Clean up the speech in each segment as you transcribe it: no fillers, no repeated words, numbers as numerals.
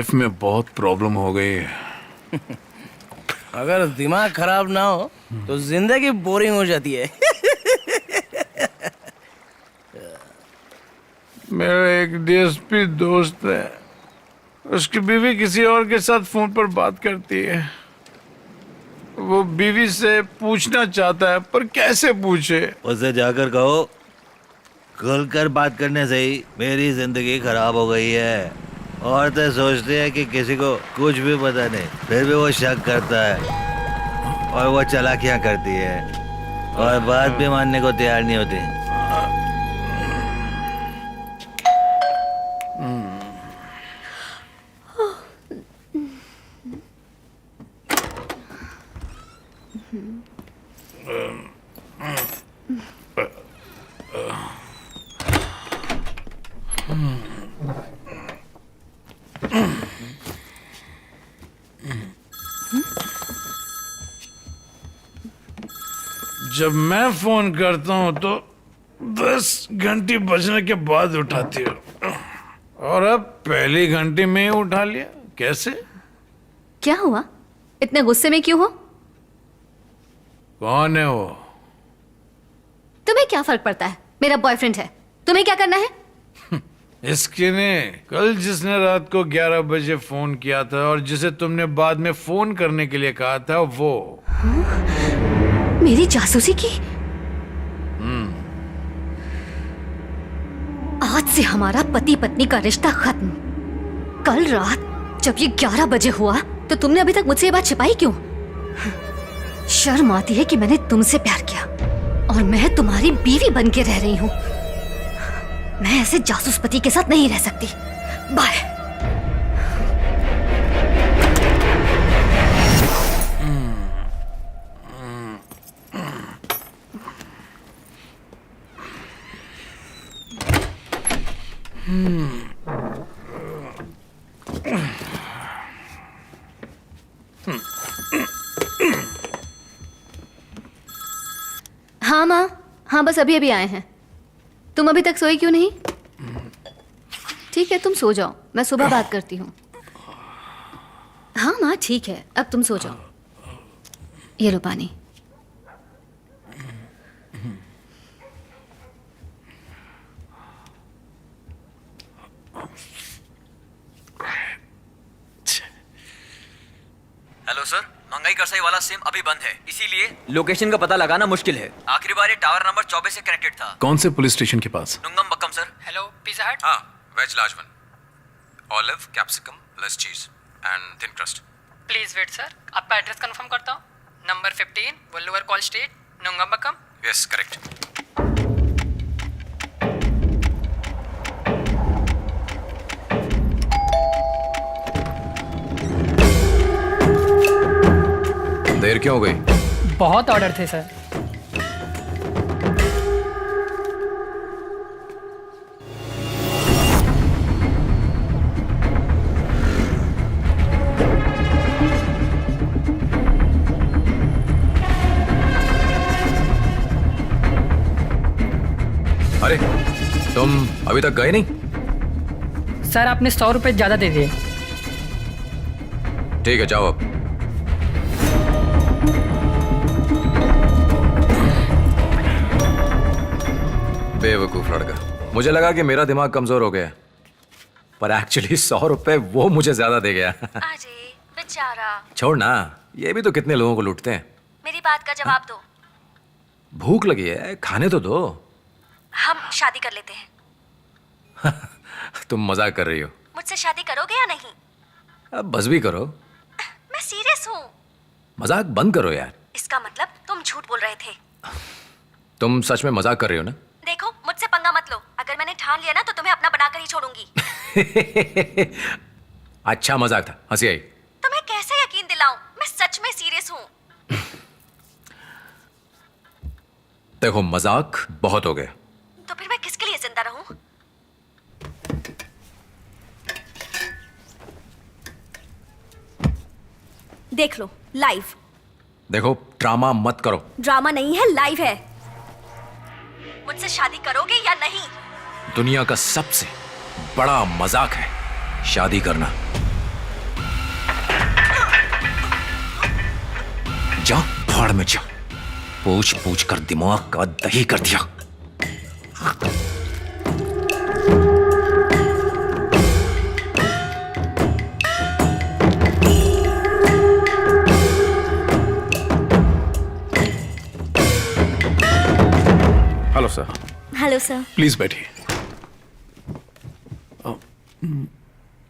Life में बहुत problem हो गई है। अगर दिमाग खराब ना हो तो जिंदगी बोरिंग हो जाती है। मेरा एक डीएसपी दोस्त है, उसकी बीवी किसी और के साथ फोन पर बात करती है। वो बीवी से पूछना चाहता है पर कैसे पूछे? उसे जाकर कहो खुलकर बात करने से ही मेरी जिंदगी खराब हो गई है। औरतें सोचती है कि किसी को कुछ भी पता नहीं, फिर भी वो शक करता है और वो चालाकियां करती है और बात भी मानने को तैयार नहीं होती। जब मैं फोन करता हूँ तो 10 घंटी बजने के बाद उठाती हो, और अब पहली घंटी में ही उठा लिया। कैसे? क्या हुआ? इतने गुस्से में क्यों हो? कौन है वो? तुम्हें क्या फर्क पड़ता है? मेरा बॉयफ्रेंड है, तुम्हें क्या करना है? इसके ने कल जिसने रात को 11 बजे फोन किया था और जिसे तुमने बाद में फोन करने के लिए कहा था, वो मेरी जासूसी की? आज से हमारा पति पत्नी का रिश्ता खत्म। कल रात जब ये 11 बजे हुआ तो तुमने अभी तक मुझसे ये बात छिपाई क्यों? शर्म आती है कि मैंने तुमसे प्यार किया और मैं तुम्हारी बीवी बन के रह रही हूं। मैं ऐसे जासूस पति के साथ नहीं रह सकती। बाय। हाँ माँ, हाँ बस अभी अभी आए हैं। तुम अभी तक सोई क्यों नहीं? ठीक है तुम सो जाओ, मैं सुबह बात करती हूँ। हाँ माँ ठीक है, अब तुम सो जाओ। ये लो पानी। हेलो सर, महंगाई करसाई वाला सिम अभी बंद है, इसीलिए लोकेशन का पता लगाना मुश्किल है। आखिरी बार ये टावर नंबर 24 से कनेक्टेड था। कौन से पुलिस स्टेशन के पास? Nungambakkam sir. Hello Pizza Hut. हाँ, veg large one, olive, capsicum, less cheese and thin crust. Please wait sir, आपका एड्रेस कंफर्म करता हूँ। नंबर 15 वल्लुवर कॉल स्ट्रीट, नुंगमबक्कम। Yes correct. देर क्यों हो गई? बहुत ऑर्डर थे सर। अरे तुम अभी तक गए नहीं? सर आपने 100 रुपये ज्यादा दे दिए। ठीक है जाओ अब। बेवकूफ लड़का, मुझे लगा कि मेरा दिमाग कमजोर हो गया, पर एक्चुअली 100 रुपए वो मुझे ज्यादा दे गया। अरे बेचारा। छोड़ ना, ये भी तो कितने लोगों को लूटते हैं। मेरी बात का जवाब दो। भूख लगी है, खाने तो दो। हम शादी कर लेते हैं। तुम मजाक कर रही हो? मुझसे शादी करोगे या नहीं? अब बस भी करो। मैं सीरियस हूँ। मजाक बंद करो यार। इसका मतलब तुम झूठ बोल रहे थे। तुम सच में मजाक कर रही हो ना? देखो मुझसे पंगा मत लो। अगर मैंने ठान लिया ना तो तुम्हें अपना बनाकर ही छोड़ूंगी। अच्छा मजाक था, हंसी आई। तुम्हें कैसे यकीन दिलाऊं? मैं सच में सीरियस हूँ। देखो मजाक बहुत हो गया। तो फिर मैं किसके लिए जिंदा रहूं? देख लो लाइव। देखो ड्रामा मत करो। ड्रामा नहीं है, लाइव है। मुझसे शादी करोगे या नहीं? दुनिया का सबसे बड़ा मजाक है शादी करना। जा फाड़ में जा, पूछ पूछ कर दिमाग का दही कर दिया। Hello sir. Hello sir. Please बैठिए।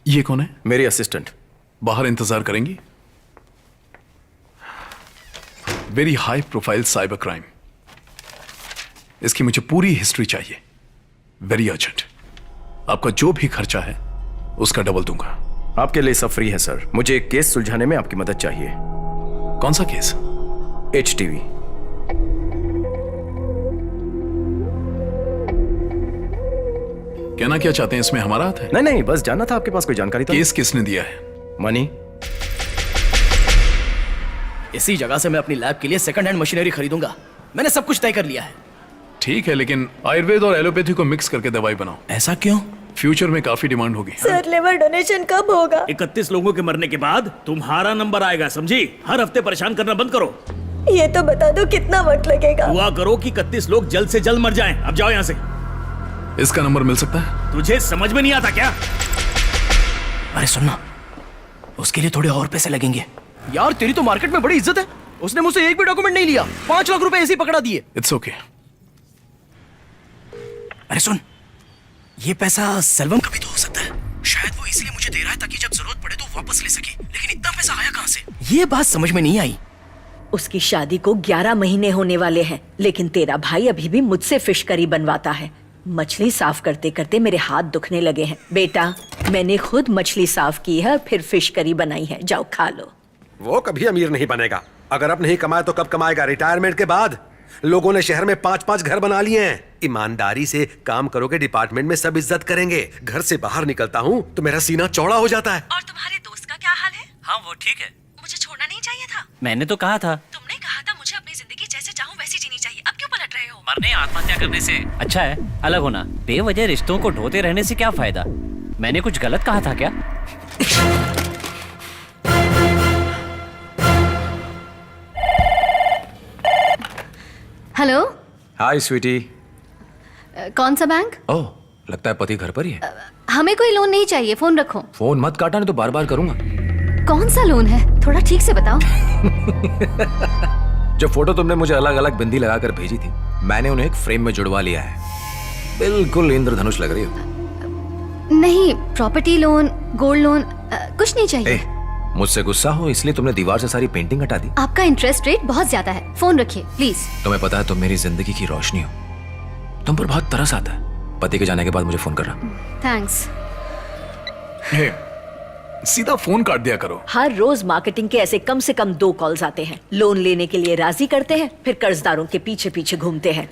ये कौन है? मेरी असिस्टेंट। बाहर इंतजार करेंगी? Very high profile cyber crime, इसकी मुझे पूरी हिस्ट्री चाहिए, वेरी अर्जेंट। आपका जो भी खर्चा है उसका डबल दूंगा। आपके लिए सब फ्री है सर। मुझे एक केस सुलझाने में आपकी मदद चाहिए। कौन सा केस? HTV। कहना क्या चाहते हैं, इसमें हमारा हाथ है? नहीं नहीं, बस जानना था आपके पास कोई जानकारी तो। केस किसने दिया है? मनी। इसी जगह से मैं अपनी लैब के लिए सेकंड हैंड मशीनरी खरीदूंगा। मैंने सब कुछ तय कर लिया है। ठीक है, लेकिन आयुर्वेद और एलोपैथी को मिक्स करके दवाई बनाओ। ऐसा क्यों? फ्यूचर में काफी डिमांड होगी। सर लिवर डोनेशन कब होगा? 31 लोगों के मरने के बाद तुम्हारा नंबर आएगा, समझी? हर हफ्ते परेशान करना बंद करो। ये तो बता दो कितना वक्त लगेगा? दुआ करो कि 31 लोग जल्द से जल्द मर जाएं। अब जाओ यहाँ से। इसका नंबर मिल सकता है? तुझे समझ में नहीं आता क्या? अरे सुनना, उसके लिए थोड़े और पैसे लगेंगे। यार तेरी तो मार्केट में बड़ी इज्जत है। उसने मुझसे एक भी डॉक्यूमेंट नहीं लिया, 5 लाख रुपए ऐसे ही पकड़ा दिए। It's okay. अरे सुन, ये पैसा सेल्वम का भी तो हो सकता है। शायद वो इसलिए मुझे दे रहा है ताकि जब जरूरत पड़े तो वापस ले सके। लेकिन इतना पैसा आया कहां से? ये बात समझ में नहीं आई। उसकी शादी को 11 महीने होने वाले हैं, लेकिन तेरा भाई अभी भी मुझसे फिश करी बनवाता है। मछली साफ करते करते मेरे हाथ दुखने लगे हैं। बेटा, मैंने खुद मछली साफ की है और फिर फिश करी बनाई है, जाओ खा लो। वो कभी अमीर नहीं बनेगा। अगर अब नहीं कमाए तो कब कमाएगा? रिटायरमेंट के बाद। लोगों ने शहर में 5-5 घर बना लिए हैं। ईमानदारी से काम करोगे, डिपार्टमेंट में सब इज्जत करेंगे। घर से बाहर निकलता हूँ तो मेरा सीना चौड़ा हो जाता है। और तुम्हारे दोस्त का क्या हाल है? हाँ वो ठीक है। मुझे छोड़ना नहीं चाहिए था। मैंने तो कहा था। तुमने कहा था मुझे अपनी जिंदगी जैसे चाहूँ वैसी जीनी चाहिए। अब क्यों पलट रहे हो? मरने आत्महत्या करने से अच्छा है अलग होना। बेवजह रिश्तों को ढोते रहने से क्या फायदा? मैंने कुछ गलत कहा था क्या? हेलो। हाय स्वीटी। कौन सा बैंक? ओह, लगता है पति घर पर ही है। हमें कोई लोन नहीं चाहिए, फोन रखो। फोन मत काटना, नहीं तो बार बार करूंगा। कौन सा लोन है, थोड़ा ठीक से बताओ। जो फोटो तुमने मुझे अलग अलग बिंदी लगाकर भेजी थी, मैंने उन्हें एक फ्रेम में जुड़वा लिया है। बिल्कुल इंद्रधनुष लग रही हो। नहीं, प्रॉपर्टी लोन, गोल्ड लोन, कुछ नहीं चाहिए। ए, मुझसे गुस्सा हो इसलिए तुमने दीवार से सारी पेंटिंग हटा दी। आपका इंटरेस्ट रेट बहुत ज्यादा है, फोन रखिए प्लीज। तुम्हें पता है तुम मेरी जिंदगी की रोशनी हो। तुम पर बहुत तरस आता है। पति के जाने के बाद मुझे फोन करना। थैंक्स। हे, सीधा फोन काट दिया करो। हर रोज मार्केटिंग के ऐसे कम से कम 2 कॉल्स आते हैं। लोन लेने के लिए राजी करते हैं, फिर कर्जदारों के पीछे पीछे घूमते हैं।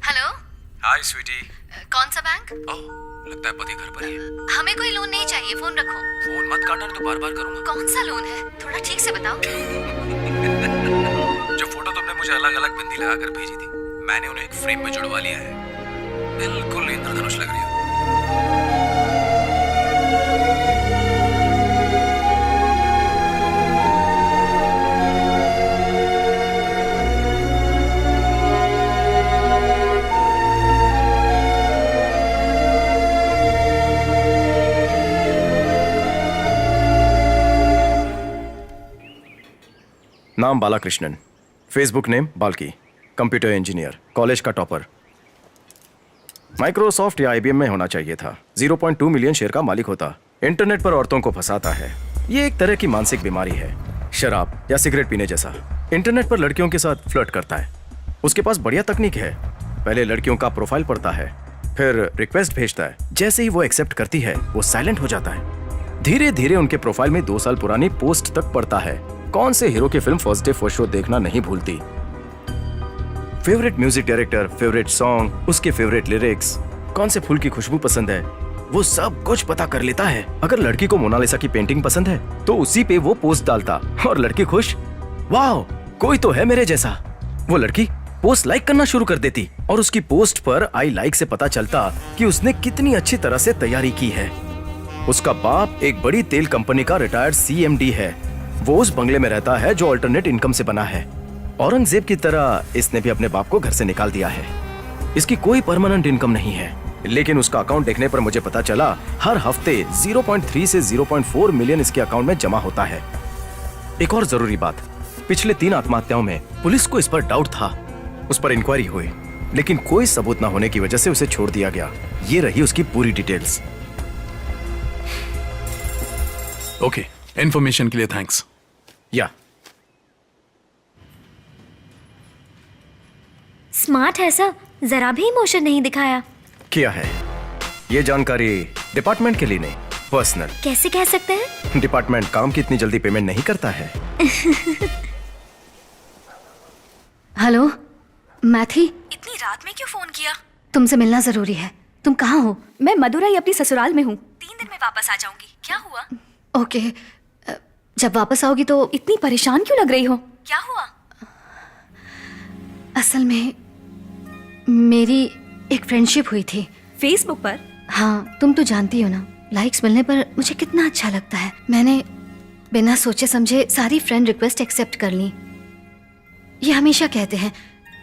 हेलो। हाय स्वीटी। कौन सा बैंक? ओह, लगता है पति घर पर ही है। हमें कोई लोन नहीं चाहिए, फोन रखो। फोन मत काटना, नहीं तो बार बार करूंगा। कौन सा लोन है, थोड़ा ठीक से बताओ। जो फोटो तुमने मुझे अलग अलग बिंदी लगाकर भेजी थी, मैंने उन्हें एक फ्रेम में जुड़वा लिया है। बिल्कुल इंद्रधनुष लग रही हो। नाम Balakrishnan, Facebook name Balki, computer engineer, college का टॉपर। माइक्रोसॉफ्ट या IBM में होना चाहिए था। 0.2 मिलियन शेयर का मालिक होता। इंटरनेट पर औरतों को फंसाता है। ये एक तरह की मानसिक बीमारी है, शराब या सिगरेट पीने जैसा। इंटरनेट पर लड़कियों के साथ फ्लर्ट करता है। उसके पास बढ़िया तकनीक है। पहले लड़कियों का प्रोफाइल पढ़ता है, फिर रिक्वेस्ट भेजता है। जैसे ही वो एक्सेप्ट करती है, वो साइलेंट हो जाता है। धीरे धीरे उनके प्रोफाइल में 2 साल पुरानी पोस्ट तक पड़ता है। कौन से हीरो की film first day first show देखना नहीं भूलती। Favourite music director, favourite song, उसके फेवरेट लिरिक्स, कौन से फूल की खुशबू पसंद है, वो सब कुछ पता कर लेता है। अगर लड़की को मोनालिसा की पेंटिंग पसंद है तो उसी पे वो पोस्ट डालता और लड़की खुश, वाह कोई तो है मेरे जैसा। वो लड़की पोस्ट लाइक करना शुरू कर देती और उसकी पोस्ट पर आई लाइक से पता चलता कि उसने कितनी अच्छी तरह से तैयारी की है। उसका बाप एक बड़ी तेल कंपनी का रिटायर्ड CMD है। वो उस बंगले में रहता है जो अल्टरनेट इनकम से बना है। औरंगजेब की तरह इसने भी अपने बाप को घर से निकाल दिया है। इसकी कोई परमानेंट इनकम नहीं है, लेकिन उसका अकाउंट देखने पर मुझे पता चला हर हफ्ते 0.3 से 0.4 मिलियन इसके अकाउंट में जमा होता है। एक और जरूरी बात, पिछले 3 आत्महत्याओं में पुलिस को इस पर डाउट था। उस पर इंक्वायरी हुई, लेकिन कोई सबूत न होने की वजह से उसे छोड़ दिया गया। ये रही उसकी पूरी डिटेल्स। ओके, इन्फॉर्मेशन के लिए थैंक्स। या स्मार्ट है सर, जरा भी इमोशन नहीं दिखाया। किया है। ये जानकारी डिपार्टमेंट के लिए नहीं, पर्सनल। कैसे कह सकते हैं? डिपार्टमेंट काम की इतनी जल्दी पेमेंट नहीं करता है। हेलो, मैं थी। इतनी रात में क्यों फोन किया? तुमसे मिलना जरूरी है। तुम कहाँ हो? मैं मदुरई अपनी ससुराल में हूँ। 3 दिन में वापस आ जाऊंगी। क्या हुआ? ओके, जब वापस आओगी तो। इतनी परेशान क्यों लग रही हो? क्या हुआ? असल में मेरी एक फ्रेंडशिप हुई थी फेसबुक पर। हाँ, तुम तो जानती हो ना, लाइक्स मिलने पर मुझे कितना अच्छा लगता है। मैंने बिना सोचे समझे सारी फ्रेंड रिक्वेस्ट एक्सेप्ट कर ली। ये हमेशा कहते हैं,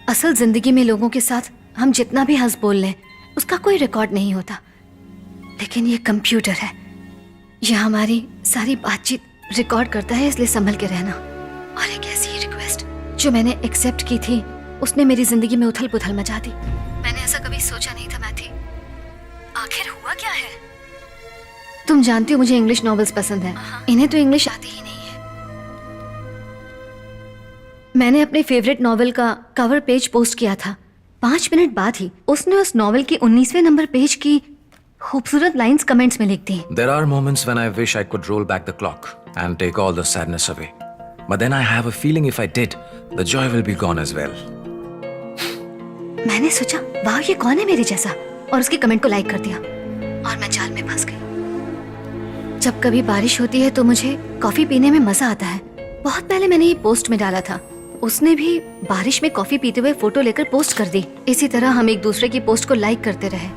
असल जिंदगी में लोगों के साथ हम जितना भी हंस बोल लें उसका कोई रिकॉर्ड नहीं होता, लेकिन ये कंप्यूटर है, ये हमारी सारी बातचीत रिकॉर्ड करता है, इसलिए संभल के रहना। और एक ऐसी रिक्वेस्ट जो मैंने एक्सेप्ट की थी, उसने मेरी जिंदगी में उथल पुथल मचा दी। मैंने ऐसा कभी सोचा नहीं था मैथी। आखिर हुआ क्या है? तुम जानती हो मुझे इंग्लिश नॉवेल्स पसंद है। इन्हें तो इंग्लिश आती ही नहीं है। मैंने अपने फेवरेट नॉवेल का कवर पेज पोस्ट किया था। 5 मिनट बाद ही उसने उस नॉवेल के 19वें नंबर पेज की खूबसूरत लाइंस कमेंट्स में लिख दी। There are moments when I wish I could roll back the clock and take all the sadness away. But then I have a feeling if I did, the joy will be gone as well. मैंने सोचा, वाह ये कौन है मेरे जैसा, और उसके कमेंट को लाइक कर दिया और मैं जाल में फंस गई। जब कभी बारिश होती है तो मुझे कॉफी पीने में मजा आता है। बहुत पहले मैंने ये पोस्ट में डाला था। उसने भी बारिश में कॉफी पीते हुए फोटो लेकर पोस्ट कर दी। इसी तरह हम एक दूसरे की पोस्ट को लाइक करते रहे।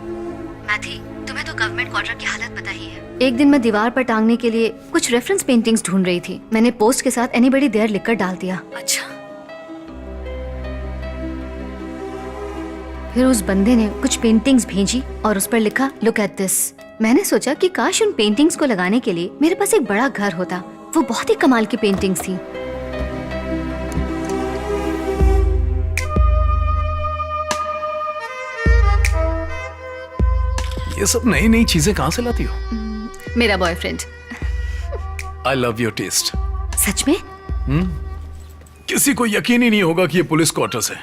मैथी, तुम्हें तो गवर्नमेंट क्वार्टर की हालत पता ही है। एक दिन मैं दीवार पर टांगने के लिए कुछ रेफरेंस पेंटिंग्स ढूंढ रही थी। मैंने पोस्ट के साथ एनीबॉडी देयर लिखकर डाल दिया। अच्छा, फिर उस बंदे ने कुछ पेंटिंग्स भेजी और उस पर लिखा, लुक एट दिस। मैंने सोचा कि काश उन पेंटिंग्स को लगाने के लिए मेरे पास एक बड़ा घर होता। वो बहुत ही कमाल की पेंटिंग्स थी। ये सब नई नई चीजें कहाँ से लाती हो? मेरा boyfriend. I love your taste. सच में? किसी को यकीन ही नहीं होगा कि ये पुलिस क्वार्टर्स है।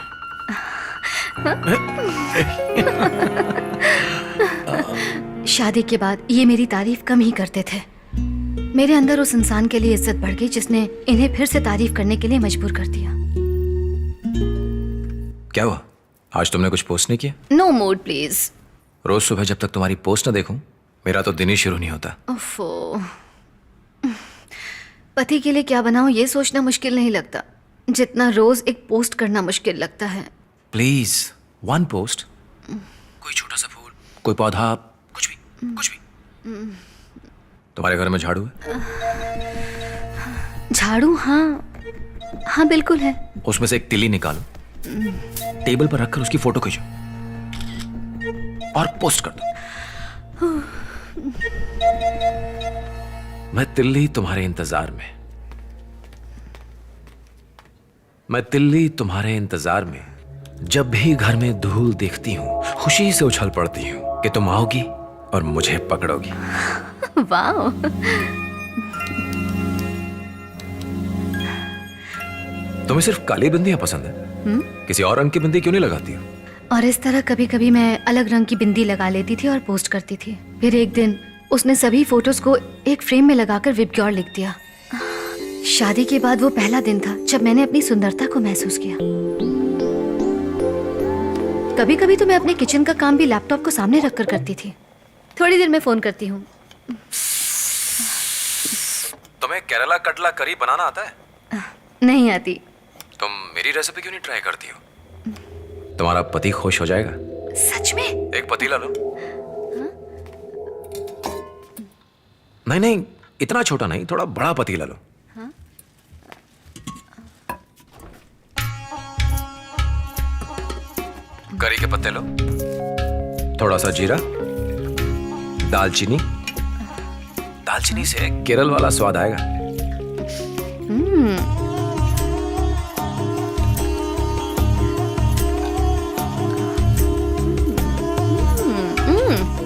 शादी के बाद ये मेरी तारीफ कम ही करते थे। मेरे अंदर उस इंसान के लिए इज्जत बढ़ गई जिसने इन्हें फिर से तारीफ करने के लिए मजबूर कर दिया। क्या हुआ? आज तुमने कुछ पोस्ट नहीं किया? No mood please. रोज सुबह जब तक तुम्हारी पोस्ट न देखूं, मेरा तो दिन ही शुरू नहीं होता। ओफो, पति के लिए क्या बनाऊं ये सोचना मुश्किल नहीं लगता जितना रोज एक पोस्ट करना मुश्किल लगता है। प्लीज, 1 पोस्ट, कोई छोटा सा फूल, कोई पौधा, कुछ भी। तुम्हारे घर में झाड़ू है? झाड़ू? हाँ बिल्कुल है। उसमें से एक तिल्ली निकालो, टेबल पर रखकर उसकी फोटो खींचो और पोस्ट कर दो। मैं तिल्ली तुम्हारे इंतजार में, जब भी घर में धूल देखती हूँ खुशी से उछल पड़ती हूँ कि तुम आओगी और मुझे पकड़ोगी। वाह, तुम्हें सिर्फ काली बिंदियां पसंद है? किसी और रंग की बिंदी क्यों नहीं लगाती हो? और इस तरह कभी कभी मैं अलग रंग की बिंदी लगा लेती थी और पोस्ट करती थी। फिर एक दिन उसने सभी फोटोज को एक फ्रेम में लगाकर विबग्योर लिख दिया। शादी के बाद वो पहला दिन था जब मैंने अपनी सुंदरता को महसूस किया। कभी कभी तो मैं अपने किचन का काम भी लैपटॉप को सामने रखकर करती थी। थोड़ी देर में फोन करती हूँ। तुम्हें केरला कटला करी बनाना आता है? नहीं आती। तुम मेरी रेसिपी क्यों नहीं ट्राई करती हो? तुम्हारा पति खुश हो जाएगा। सच में? एक पतीला लो। नहीं, इतना छोटा नहीं, थोड़ा बड़ा पतीला लो। करी के पत्ते लो, थोड़ा सा जीरा, दालचीनी। दालचीनी से केरल वाला स्वाद आएगा।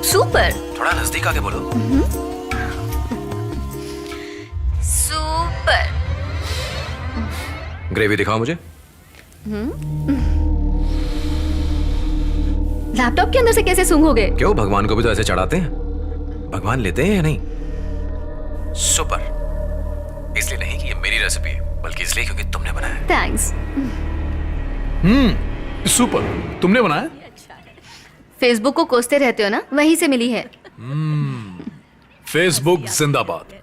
सुपर। थोड़ा नजदीक आके बोलो। सुपर। ग्रेवी दिखाओ मुझे। लैपटॉप के अंदर से कैसे सूंघोगे? क्यों, भगवान को भी तो ऐसे चढ़ाते हैं। भगवान लेते हैं या नहीं? सुपर। इसलिए नहीं कि ये मेरी रेसिपी है, बल्कि इसलिए क्योंकि तुमने बनाया है। थैंक्स। सुपर। तुमने बनाया? फेसबुक को कोसते रहते हो ना, वहीं से मिली है। फेसबुक जिंदाबाद।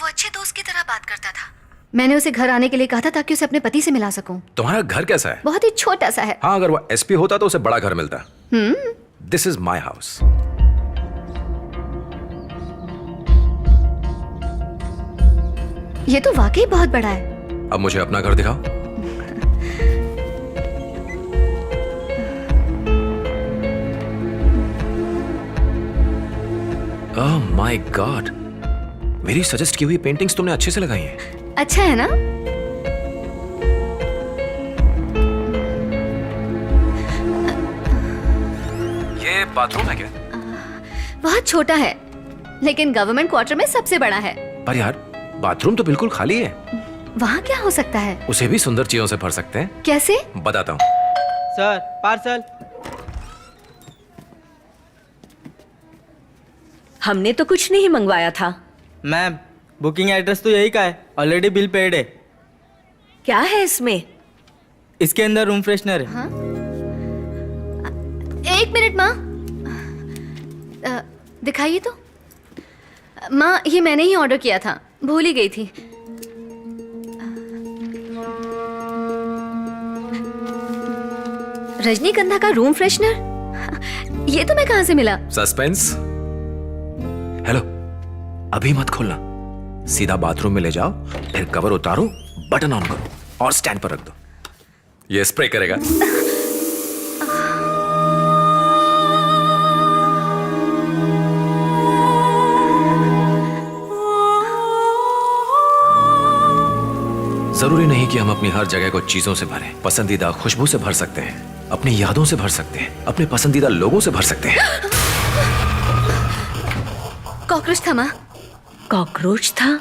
वो अच्छे दोस्त की तरह बात करता था। मैंने उसे घर आने के लिए कहा था ताकि उसे अपने पति से मिला सकूं। तुम्हारा घर कैसा है? बहुत ही छोटा सा है। हाँ, अगर वो एसपी होता तो उसे बड़ा घर मिलता। This is my house. ये तो वाकई बहुत बड़ा है। अब मुझे अपना घर दिखाओ। ओह माय गॉड, मेरी सजेस्ट की हुई पेंटिंग्स तुमने अच्छे से लगाई हैं। अच्छा है ना? ये बाथरूम है क्या? बहुत छोटा है, लेकिन गवर्नमेंट क्वार्टर में सबसे बड़ा है। पर यार, बाथरूम तो बिल्कुल खाली है। वहाँ क्या हो सकता है? उसे भी सुंदर चीजों से भर सकते हैं। कैसे? बताता हूँ। Sir, parcel. हमने तो कुछ नहीं मंगवाया था। मैम, बुकिंग एड्रेस तो यही का है, ऑलरेडी बिल पेड है। क्या है इसमें? इसके अंदर रूम फ्रेशनर है। हाँ? एक मिनट माँ, दिखाइए तो। माँ, ये मैंने ही ऑर्डर किया था, भूल ही गई थी। रजनीगंधा का रूम फ्रेशनर, ये तो मैं कहाँ से मिला? सस्पेंस। हेलो, अभी मत खोलना, सीधा बाथरूम में ले जाओ, फिर कवर उतारो, बटन ऑन करो और स्टैंड पर रख दो। ये स्प्रे करेगा। जरूरी नहीं कि हम अपनी हर जगह को चीजों से भरें। पसंदीदा खुशबू से भर सकते हैं, अपनी यादों से भर सकते हैं, अपने पसंदीदा लोगों से भर सकते हैं। कॉकरोच था माँ। कॉकरोच था?